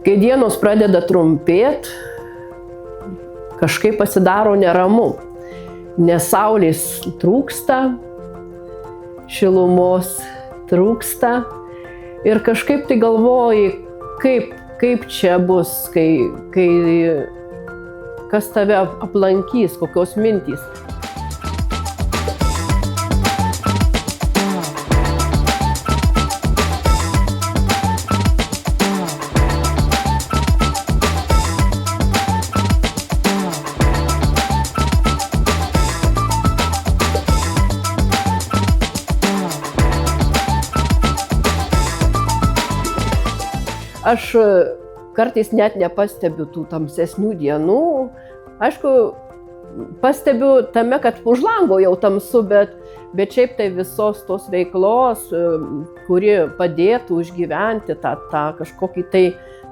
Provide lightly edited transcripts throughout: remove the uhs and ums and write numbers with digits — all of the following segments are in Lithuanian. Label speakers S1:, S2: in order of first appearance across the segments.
S1: Kai dienos pradeda trumpėti, kažkaip pasidaro neramu, nes saulės trūksta, šilumos trūksta ir kažkaip tai galvoji, kaip čia bus, kai kas tave aplankys, kokios mintys. Aš kartais net nepastebiu tų tamsesnių dienų. Aišku, pastebiu tame, kad už lango jau tamsu, bet šiaip tai visos tos veiklos, kuri padėtų išgyventi tą kažkokį tai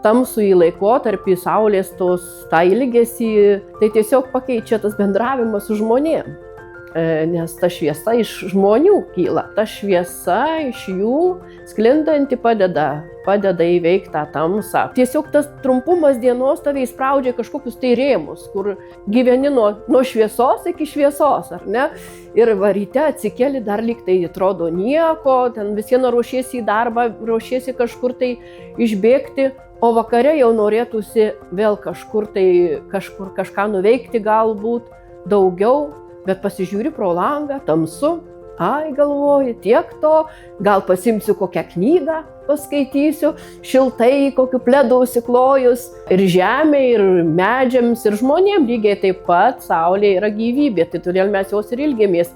S1: tamsų į laikotarpį, saulės tą ilgesį, tai tiesiog pakeičia tas bendravimas su žmonėm. Nes ta šviesa iš žmonių kyla, ta šviesa iš jų sklindanti padeda įveikti tą tamsą. Tiesiog tas trumpumas dienos tave įspraudžia kažkokius tai rėmus, kur gyveni nuo šviesos iki šviesos, ar ne? Ir ryte atsikeli, dar lyg tai atrodo nieko, ten vis viena ruošiesi į darbą, ruošiesi kažkur tai išbėgti, o vakare jau norėtųsi vėl kažką nuveikti galbūt daugiau. Bet pasižiūri pro langą, tamsu, galvoji, tiek to, gal pasimsiu kokią knygą, paskaitysiu, šiltai kokiu pledu užsiklojus. Ir žemė, ir medžiams, ir žmonėm lygiai taip pat saulė yra gyvybė, tai todėl mes jos ir ilgimės.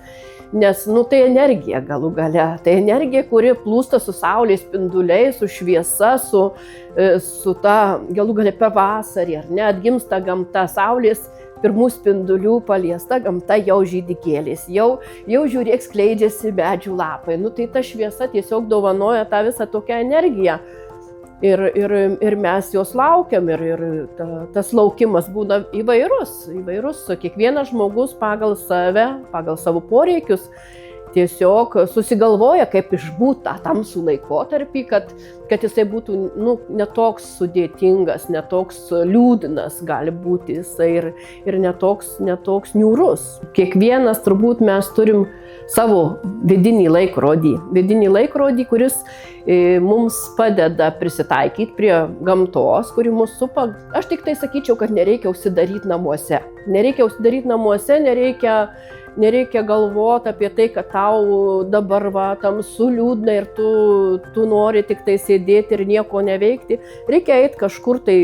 S1: Nes, tai energija galų gale, tai energija, kuri plūsta su saulės spinduliais, su šviesa, su ta galų gale pavasarį, ar ne, atgimsta gamta, saulės pirmų spindulių paliesta gamta jau žydi gėlės, jau žiūrėk skleidžiasi medžių lapai. Tai ta šviesa tiesiog dovanoja tą visą tokią energiją. Ir mes jos laukiam ir tas laukimas būna įvairus. Kiekvienas žmogus pagal save, pagal savo poreikius tiesiog susigalvoja, kaip išbūt tą tamsų laikotarpį, kad jisai būtų netoks sudėtingas, netoks liūdnas gali būti jisai ir netoks niūrus. Kiekvienas turbūt mes turim savo vidinį laikrodį, kuris mums padeda prisitaikyti prie gamtos, kuri mus supa. Aš tik tai sakyčiau, kad nereikia užsidaryti namuose. Nereikia galvoti apie tai, kad tau dabar tamsu liūdna ir tu nori tik tai sėdėti ir nieko neveikti. Reikia eiti kažkur tai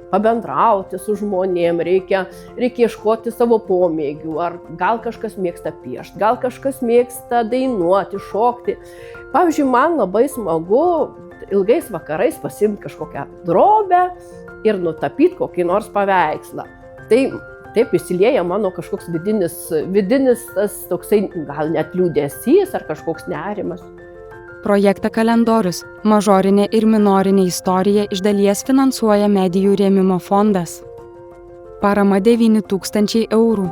S1: pabendrauti su žmonėm, reikia ieškoti savo pomėgių, ar gal kažkas mėgsta piešti, gal kažkas mėgsta dainuoti, šokti. Pavyzdžiui, man labai smagu ilgais vakarais pasiimti kažkokią drobę ir nutapyti kokį nors paveikslą. Taip įsilieja mano kažkoks vidinis tas toksai gal net liūdesys ar kažkoks nerimas.
S2: Projektą Kalendorius – mažorinė ir minorinė istorija iš dalies finansuoja Medijų rėmimo fondas. Parama 9 000 eurų.